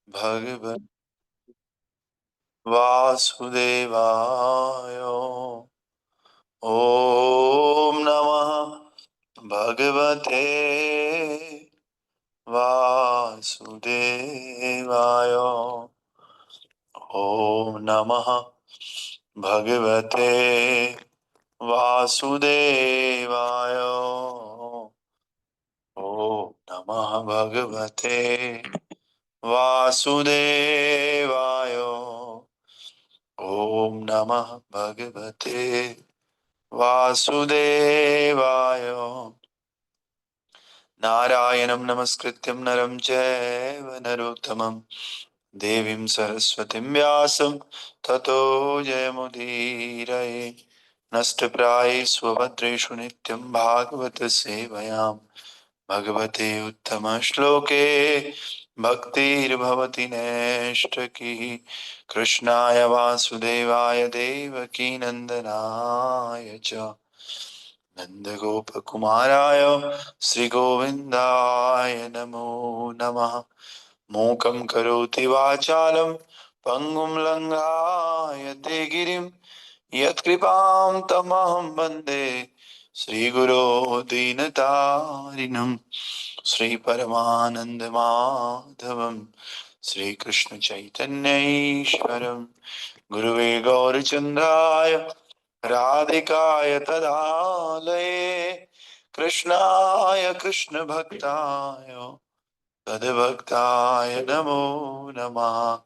भगवते वासुदेवाय। ओम नमः भगवते वासुदेवाय। ओम नमः भगवते वासुदेवाय। ओम नमः भगवते वासुदेवाय। ओम नमः भगवते वासुदेवाय। नारायणं नमस्कृत्यं नरं चैव नरोत्तमं देवीं सरस्वतीं व्यासं ततो जयमुदीरये। नष्टप्रायेष्वभद्रेषु नित्यं भागवत सेवयां भगवते उत्तमश्लोके भक्तिर्भवति नैष्ठकी। कृष्णाय वासुदेवाय देवकीनन्दनाय च नन्दगोपकुमाराय श्रीगोविन्दाय नमो नमः। मूकं करोति वाचालं पङ्गुं लङ्घायते गिरिं यत्कृपां तमहं वन्दे श्रीगुरो दीनतारिणं। श्रीपरमानन्दमाधवं श्रीकृष्णचैतन्यैश्वरं गुरुवे गौरचन्द्राय राधिकाय तदालये कृष्णाय कृष्णभक्ताय तद्भक्ताय नमो नमः।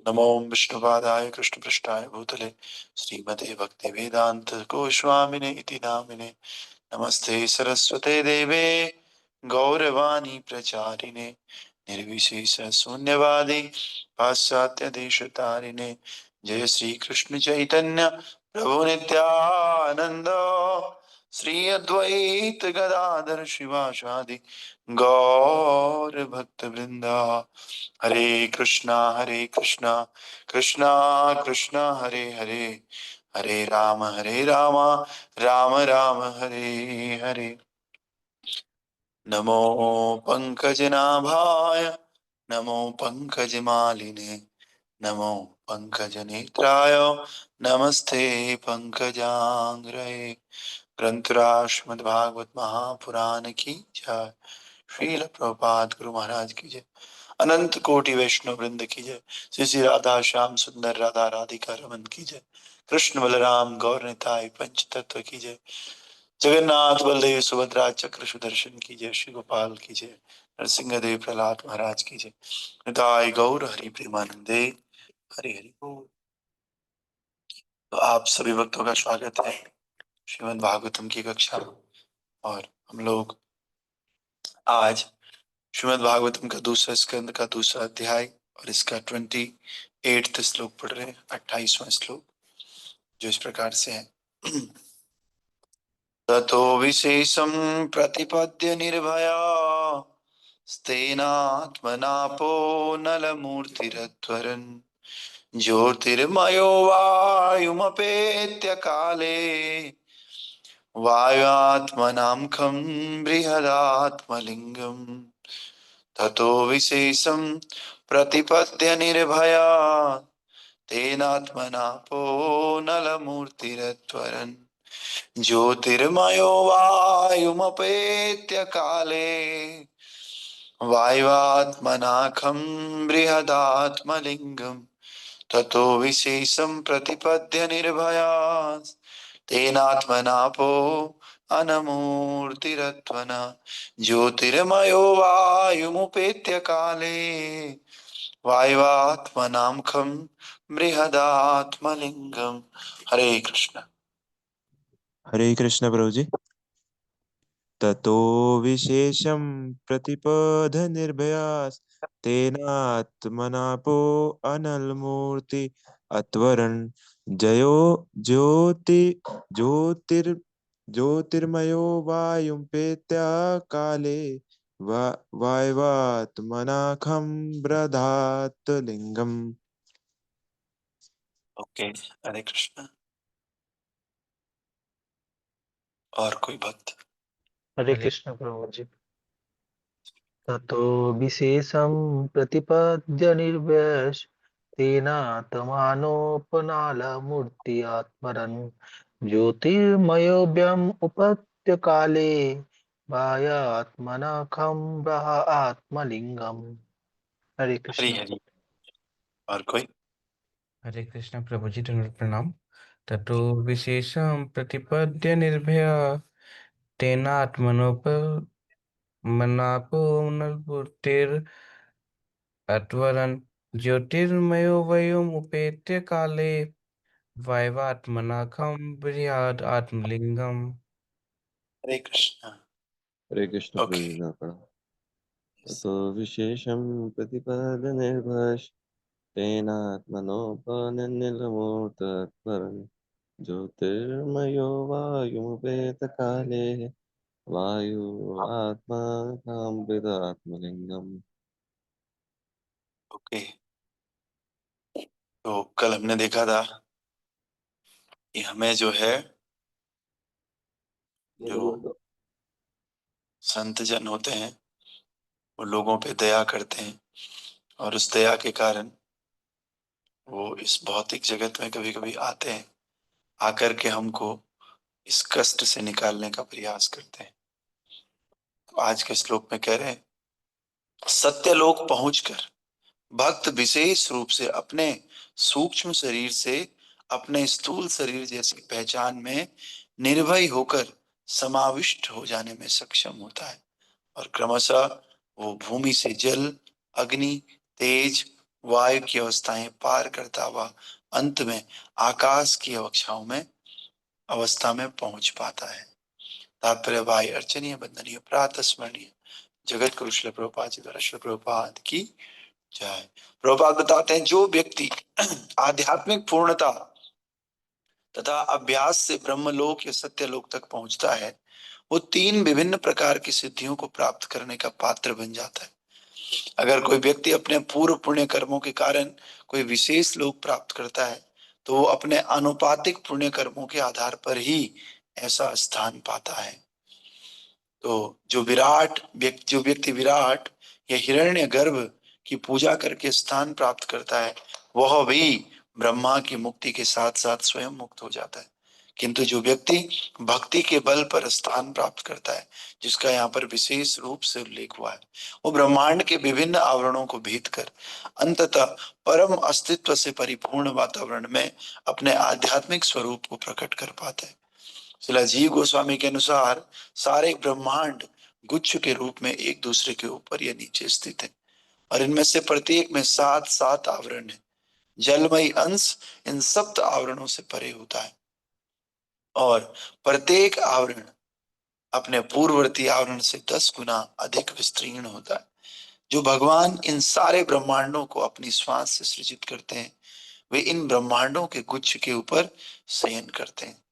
नमो विष्णुपादाय कृष्णपृष्ठाय भूतले श्रीमते भक्तिवेदांत गोस्वामिने इति नामिने। नमस्ते सरस्वते देवे गौरवाणी प्रचारिणे निर्विशेष शून्यवादी पाश्चात्य देशतारिणे। जय श्री कृष्ण चैतन्य प्रभु नित्यानंद श्री अद्वैत गदाधर शिवासादि गौर भक्त वृंदा। हरे कृष्णा कृष्णा कृष्णा हरे हरे, हरे राम राम राम हरे हरे। नमो पंकजनाभाय नमो पंकजमालिने नमो पंकजनेत्राय नमस्ते पंकजांग्रये। ग्रंथराज श्रीमद्भागवत महापुराण की जय। श्रील प्रभुपाद गुरु महाराज की जय। अनंत कोटि वैष्णव वृंद की जय। श्री श्री राधा श्याम सुंदर राधा राधिका रमन की जय। कृष्ण बलराम गौर निताई पंच तत्व की जय। जगन्नाथ बलदेव सुभद्रा चक्र सुदर्शन की जय। श्री गोपाल की जय। नरसिंह देव प्रहलाद महाराज की जय। निताई गौर हरि प्रेमानंदे हरि हरि बोल। तो आप सभी भक्तों का स्वागत है श्रीमद् भागवतम की कक्षा। और हम लोग आज श्रीमद् भागवतम का दूसरा स्कंद का दूसरा अध्याय और इसका 28वां श्लोक पढ़ रहे हैं। 28वां श्लोक जो इस प्रकार से है। ततो विशेषं प्रतिपद्य निर्भया स्तेनात्मनापो नलमूर्तिरध्वरन् ज्योतिर्मयो वायुमपेत्य काले वायुआत्मनां खं बृहदात्मलिङ्गम्। ततो विशेषं प्रतिपद्य निर्भया तेनात्मनापो नलमूर्तिरध्वरन् ज्योतिर्मयो वायुमपेत्य काले वायुआत्मनाखं बृहदात्मलिङ्गम्। ततो विशेषं प्रतिपद्य निर्भया तेनात्मनापो अनमूर्तिरत्वना ज्योतिर्मयो वायुमुपेत्य काले वायुआत्मनां खं बृहदात्मलिङ्गम्। हरे कृष्ण। हरे कृष्ण प्रभु जी। ततो विशेषं प्रतिपद निर्भयास तेनात्मनापो अनलमूर्ति अत्वरन् जयो ज्योति ज्योतिर ज्योतिर्मयो वायुम्पेत्य काले वायवात्मनाखं ब्रधात लिंगम। ओके, हरे कृष्ण। और कोई भक्त? हरे कृष्ण प्रभु जी। ततो विशेषं प्रतिपद्य निर्व्यश तेनात्मानोपनालमूर्ति आत्मरन् ज्योतिर्मयोऽव्यम् उपत्य काले वायात्मनखं ब्रह आत्मलिंगम। हरे हरी कृष्ण। हरी। और कोई? हरे कृष्ण प्रभु जी, दंडवत प्रणाम। ततो विशेषं प्रतिपद्य निर्भय तेनात्मनोप मनापो नलपुटिर अत्वरन् ज्योतिर्मयो वयोम उपेत्य काले वैवात्मनाखं बृहद आत्मलिंगम। हरे कृष्ण। हरे कृष्ण ओके। प्रभु। ततो विशेषं प्रतिपादनिर्भश तेनात्मनोपनिर्मूर्तत्परं ज्योतिर्मयो वायुमुपेतकाले वायु आत्माकाम्बिदात्मलिङ्गम्। ओके, तो कल हमने देखा था कि हमें जो है, जो संत जन होते हैं वो लोगों पे दया करते हैं, और उस दया के कारण वो इस भौतिक जगत में कभी कभी आते हैं, आकर के हमको इस कष्ट से निकालने का प्रयास करते हैं। तो आज के श्लोक में कह रहे हैं, सत्यलोक पहुंचकर भक्त विशेष रूप से अपने सूक्ष्म शरीर से अपने स्थूल शरीर जैसी पहचान में निर्भय होकर समाविष्ट हो जाने में सक्षम होता है, और क्रमशः वो भूमि से जल, अग्नि, तेज, वायु की अवस्थाएं पार करता हुआ अंत में आकाश की अवस्था में पहुंच पाता है। तात्पर्य भाई अर्चनीय, वंदनीय, प्रातः स्मरणीय जगत गुरु श्रील प्रभुपाद जी द्वारा श्रील प्रभुपाद की जय। प्रभुपाद बताते हैं, जो व्यक्ति आध्यात्मिक पूर्णता तथा अभ्यास से ब्रह्मलोक या सत्यलोक तक पहुंचता है, वो तीन विभिन्न प्रकार की सिद्धियों को प्राप्त करने का पात्र बन जाता है। अगर कोई व्यक्ति अपने पूर्व पुण्य कर्मों के कारण कोई विशेष लोक प्राप्त करता है, तो वो अपने अनुपातिक पुण्य कर्मों के आधार पर ही ऐसा स्थान पाता है। तो जो व्यक्ति विराट या हिरण्य गर्भ की पूजा करके स्थान प्राप्त करता है, वह भी ब्रह्मा की मुक्ति के साथ साथ स्वयं मुक्त हो जाता है। किंतु जो व्यक्ति भक्ति के बल पर स्थान प्राप्त करता है, जिसका यहाँ पर विशेष रूप से उल्लेख हुआ है, वो ब्रह्मांड के विभिन्न आवरणों को भेद कर अंततः परम अस्तित्व से परिपूर्ण वातावरण में अपने आध्यात्मिक स्वरूप को प्रकट कर पाता है। श्रीला जीव गोस्वामी के अनुसार सारे ब्रह्मांड गुच्छ के रूप में एक दूसरे के ऊपर या नीचे स्थित है, और इनमें से प्रत्येक में सात सात आवरण है। जलमयी अंश इन सप्त आवरणों से परे होता है, और प्रत्येक आवरण अपने पूर्ववर्ती आवरण से 10 गुना अधिक विस्तीर्ण होता है। जो भगवान इन सारे ब्रह्मांडों को अपनी श्वास से सृजित करते हैं, वे इन ब्रह्मांडों के गुच्छ के ऊपर शयन करते हैं।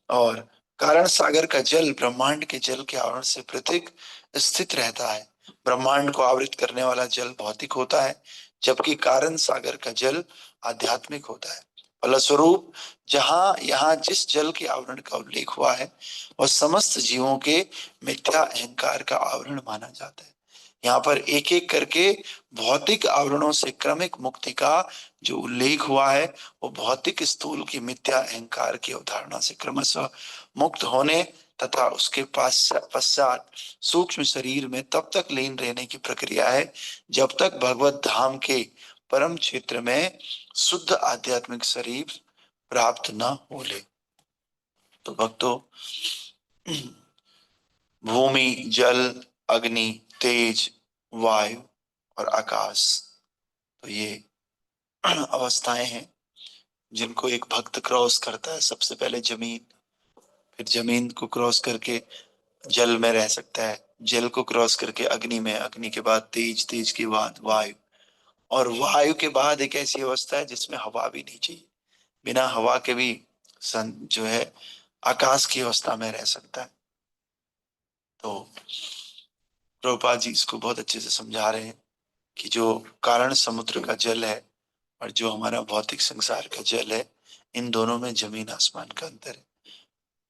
और कारण सागर का जल ब्रह्मांड के जल के आवरण से पृथक स्थित रहता है। ब्रह्मांड को आवृत करने वाला जल भौतिक होता है, जबकि कारण सागर का जल आध्यात्मिक होता है। फलस्वरूप जहां यहाँ जिस जल के आवरण का उल्लेख हुआ है, वह समस्त जीवों के मिथ्या अहंकार का आवरण माना जाता है। यहाँ पर एक एक करके भौतिक आवरणों से क्रमिक मुक्ति का जो उल्लेख हुआ है, वो भौतिक स्थूल की मिथ्या अहंकार की अवधारणा से क्रमशः मुक्त होने तथा उसके पश्चात सूक्ष्म शरीर में तब तक लीन रहने की प्रक्रिया है, जब तक भगवत धाम के परम क्षेत्र में शुद्ध आध्यात्मिक शरीर प्राप्त न हो ले। तो भक्तों, भूमि, जल, अग्नि, तेज, वायु और आकाश, तो ये अवस्थाएं हैं जिनको एक भक्त क्रॉस करता है। सबसे पहले जमीन, फिर जमीन को क्रॉस करके जल में रह सकता है, जल को क्रॉस करके अग्नि में, अग्नि के बाद तेज, तेज के बाद वायु, और वायु के बाद एक ऐसी अवस्था है जिसमें हवा भी नहीं चाहिए, बिना हवा के भी जो है आकाश की अवस्था में रह सकता है। तो प्रभुपाद जी इसको बहुत अच्छे से समझा रहे हैं कि जो कारण समुद्र का जल है और जो हमारा भौतिक संसार का जल है, इन दोनों में जमीन आसमान का अंतर है।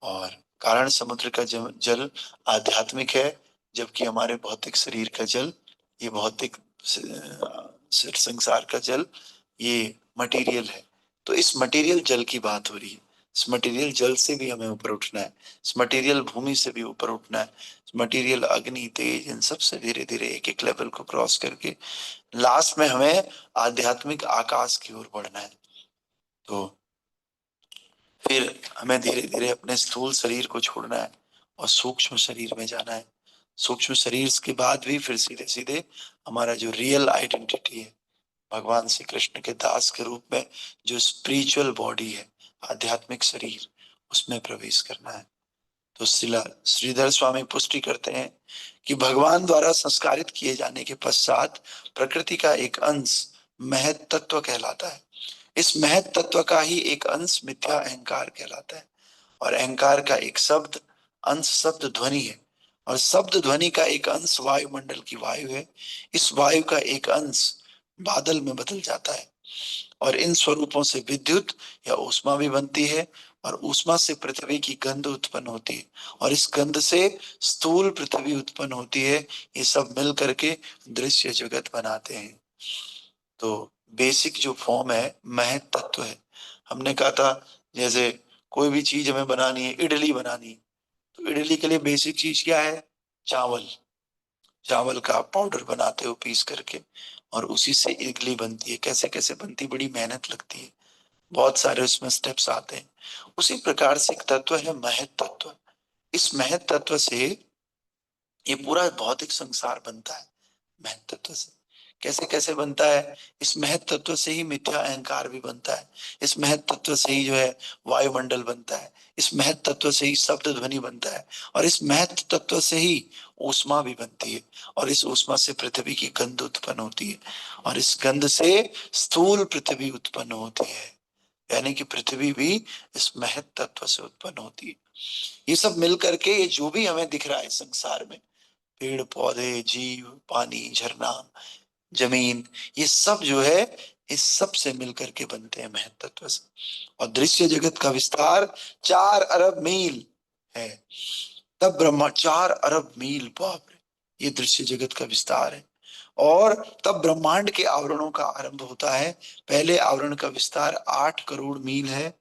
और कारण समुद्र का जल आध्यात्मिक है, जबकि हमारे भौतिक शरीर का जल, ये भौतिक संसार का जल, ये मटेरियल है। तो इस मटेरियल जल की बात हो रही है। इस मटेरियल जल से भी हमें ऊपर उठना है, इस मटेरियल भूमि से भी ऊपर उठना है, इस मटेरियल अग्नि तेज इन सब से धीरे धीरे एक एक लेवल को क्रॉस करके लास्ट में हमें आध्यात्मिक आकाश की ओर बढ़ना है। तो फिर हमें धीरे धीरे अपने स्थूल शरीर को छोड़ना है और सूक्ष्म शरीर में जाना है। सूक्ष्म शरीर के बाद भी फिर सीधे सीधे हमारा जो रियल आइडेंटिटी है, भगवान श्री कृष्ण के दास के रूप में जो स्पिरिचुअल बॉडी है, आध्यात्मिक शरीर, उसमें प्रवेश करना है। तो श्रीधर स्वामी पुष्टि करते हैं कि भगवान द्वारा संस्कारित किए जाने के पश्चात प्रकृति का एक अंश महत तत्व कहलाता है। इस महत तत्व का ही एक अंश मिथ्या अहंकार कहलाता है, और अहंकार का एक शब्द अंश शब्द ध्वनि है, और शब्द ध्वनि का एक अंश वायुमंडल की वायु है। इस वायु का एक अंश बादल में बदल जाता है, और इन स्वरूपों से विद्युत या ऊष्मा भी बनती है, और ऊष्मा से पृथ्वी की गंध उत्पन्न होती है, और इस गंध से स्थूल पृथ्वी उत्पन्न होती है। ये सब मिल करके दृश्य जगत बनाते हैं। तो बेसिक जो फॉर्म है महत तत्व है। हमने कहा था जैसे कोई भी चीज हमें बनानी है, इडली बनानी है, तो इडली के लिए बेसिक चीज क्या है? चावल। चावल का पाउडर बनाते हो पीस करके, और उसी से इडली बनती है। कैसे कैसे बनती है, बड़ी मेहनत लगती है, बहुत सारे उसमें स्टेप्स आते हैं। उसी प्रकार से एक तत्व है महत तत्व। इस महत तत्व से ये पूरा भौतिक संसार बनता है। महत तत्व से कैसे कैसे बनता है? इस महत तत्व से ही मिथ्या अहंकार भी बनता है। इस महत तत्व से ही जो है वायुमंडल बनता है। इस महत तत्व से ही शब्द ध्वनि बनता है, और इस महत तत्व से ही ऊष्मा भी बनती है, और इस ऊष्मा से पृथ्वी की गंध उत्पन्न होती है, और इस गंध से स्थूल पृथ्वी उत्पन्न होती है। यानी कि पृथ्वी भी इस महत तत्व से उत्पन्न होती है। ये सब मिल करके ये जो भी हमें दिख रहा है संसार में, पेड़ पौधे, जीव, पानी, झरना, जमीन, ये सब जो है इस सब से मिलकर के बनते हैं महत तत्व से। और दृश्य जगत का विस्तार 4 अरब मील है। तब ब्रह्मा 4 अरब मील, बाप रे, ये दृश्य जगत का विस्तार है। और तब ब्रह्मांड के आवरणों का आरंभ होता है। पहले आवरण का विस्तार 8 करोड़ मील है,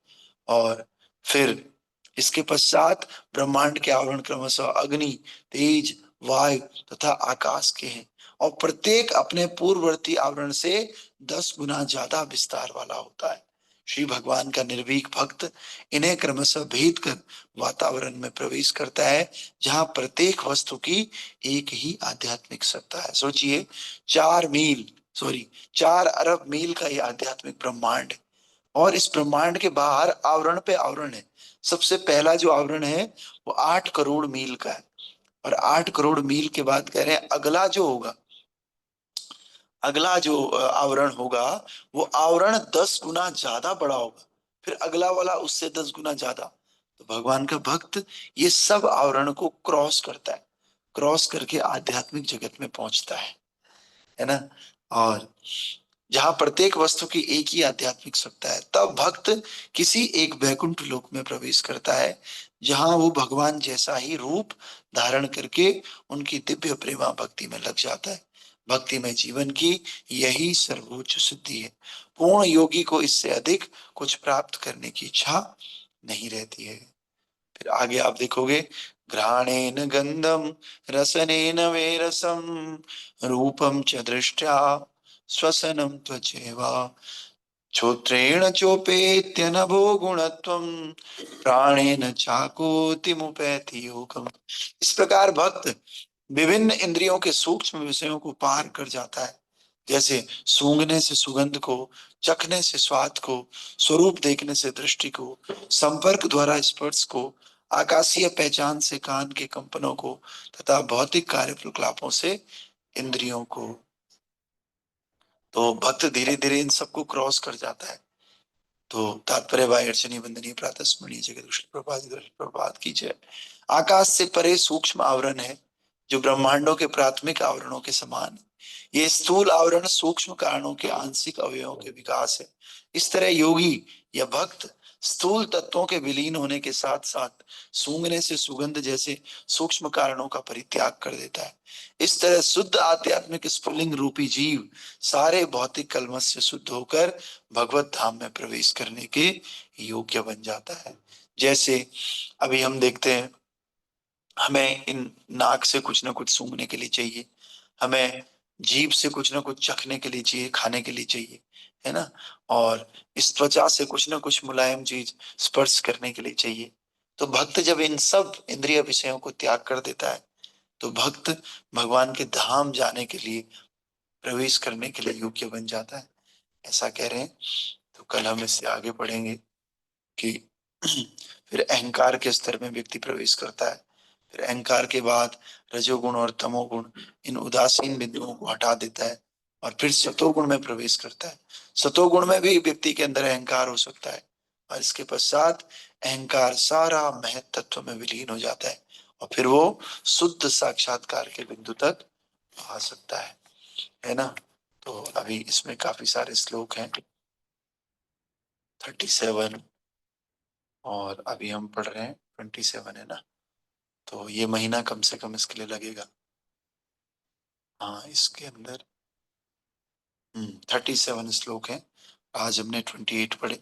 और फिर इसके पश्चात ब्रह्मांड के आवरण क्रमशः अग्नि, तेज, वायु तथा आकाश के हैं, और प्रत्येक अपने पूर्ववर्ती आवरण से 10 गुना ज्यादा विस्तार वाला होता है। श्री भगवान का निर्भीक भक्त इन्हें क्रमशः भेद कर वातावरण में प्रवेश करता है, जहां प्रत्येक वस्तु की एक ही आध्यात्मिक सत्ता है। सोचिए, 4 अरब मील का ये आध्यात्मिक ब्रह्मांड है, और इस ब्रह्मांड के बाहर आवरण पे आवरण है। सबसे पहला जो आवरण है वो 8 करोड़ मील का है, और 8 करोड़ मील के बाद कह रहे हैं अगला जो होगा, अगला जो आवरण होगा, वो आवरण 10 गुना ज्यादा बड़ा होगा, फिर अगला वाला उससे 10 गुना ज्यादा। तो भगवान का भक्त ये सब आवरण को क्रॉस करता है, क्रॉस करके आध्यात्मिक जगत में पहुंचता है ना। और जहां प्रत्येक वस्तु की एक ही आध्यात्मिक सत्ता है, तब भक्त किसी एक वैकुंठ लोक में प्रवेश करता है, जहां वो भगवान जैसा ही रूप धारण करके उनकी दिव्य प्रेमा भक्ति में लग जाता है। भक्ति में जीवन की यही सर्वोच्च सिद्धि है। पूर्ण योगी को इससे अधिक कुछ प्राप्त करने की इच्छा नहीं रहती है। फिर आगे आप देखोगे, घ्राणेन गंधम रसनेन वेरसम रूपम च दृष्ट्या श्वसनम त्वचेवा श्रोत्रेण चोपेत्य नभो गुणत्वम प्राणेन चाकोति मुपैति योगम। इस प्रकार भक्त विभिन्न इंद्रियों के सूक्ष्म विषयों को पार कर जाता है, जैसे सूंघने से सुगंध को, चखने से स्वाद को, स्वरूप देखने से दृष्टि को, संपर्क द्वारा स्पर्श को, आकाशीय पहचान से कान के कंपनों को, तथा भौतिक कार्यकलापों से इंद्रियों को। तो भक्त धीरे धीरे इन सबको क्रॉस कर जाता है। तो तात्पर्य भाई अर्चनी वंदनीय प्रातः स्मरणीय जगत प्रभात की जय। आकाश से परे सूक्ष्म आवरण है, जो ब्रह्मांडों के प्राथमिक आवरणों के समान है। ये स्थूल आवरण सूक्ष्म कारणों के आंशिक अवयवों के विकास है। इस तरह योगी या भक्त स्थूल तत्वों के विलीन होने के साथ साथ सूंघने से सुगंध जैसे सूक्ष्म कारणों का परित्याग कर देता है। इस तरह शुद्ध आध्यात्मिक स्फुल्लिंग रूपी जीव सारे भौतिक कलमश से शुद्ध होकर भगवत धाम में प्रवेश करने के योग्य बन जाता है। जैसे अभी हम देखते हैं, हमें इन नाक से कुछ ना कुछ सूंघने के लिए चाहिए, हमें जीभ से कुछ ना कुछ चखने के लिए चाहिए, खाने के लिए चाहिए, है ना। और इस त्वचा से कुछ ना कुछ मुलायम चीज स्पर्श करने के लिए चाहिए। तो भक्त जब इन सब इंद्रिय विषयों को त्याग कर देता है तो भक्त भगवान के धाम जाने के लिए, प्रवेश करने के लिए योग्य बन जाता है, ऐसा कह रहे हैं। तो कल हम इससे आगे पढ़ेंगे कि फिर अहंकार के स्तर में व्यक्ति प्रवेश करता है। फिर अहंकार के बाद रजोगुण और तमोगुण इन उदासीन बिंदुओं को हटा देता है और फिर सतोगुण में प्रवेश करता है। सतोगुण में भी व्यक्ति के अंदर अहंकार हो सकता है और इसके पश्चात अहंकार सारा महत तत्व में विलीन हो जाता है और फिर वो शुद्ध साक्षात्कार के बिंदु तक आ सकता है ना। तो अभी इसमें काफी सारे श्लोक हैं, 37 और अभी हम पढ़ रहे हैं 27, है ना। तो ये महीना कम से कम इसके लिए लगेगा। हाँ, इसके अंदर 37 श्लोक हैं। आज हमने 28 पढ़े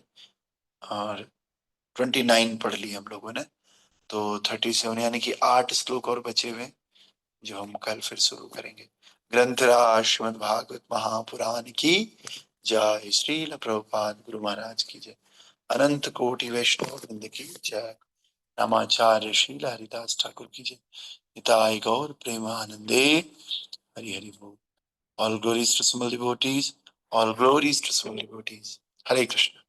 और 29 पढ़ लिए हम लोगों ने। तो 37 यानी कि 8 श्लोक और बचे हुए जो हम कल फिर शुरू करेंगे। ग्रंथराज श्रीमद् भागवत महापुराण की जय। श्रील प्रभुपाद गुरु महाराज की जय। अनंत कोटि वैष्णव वृंद की जय। रामाचार्य शील हरिदास ठाकुर की जय। निताय गौर प्रेमानंदे हरि हरि बोल। All glories to small devotees, all glories to small devotees. Hare Krishna.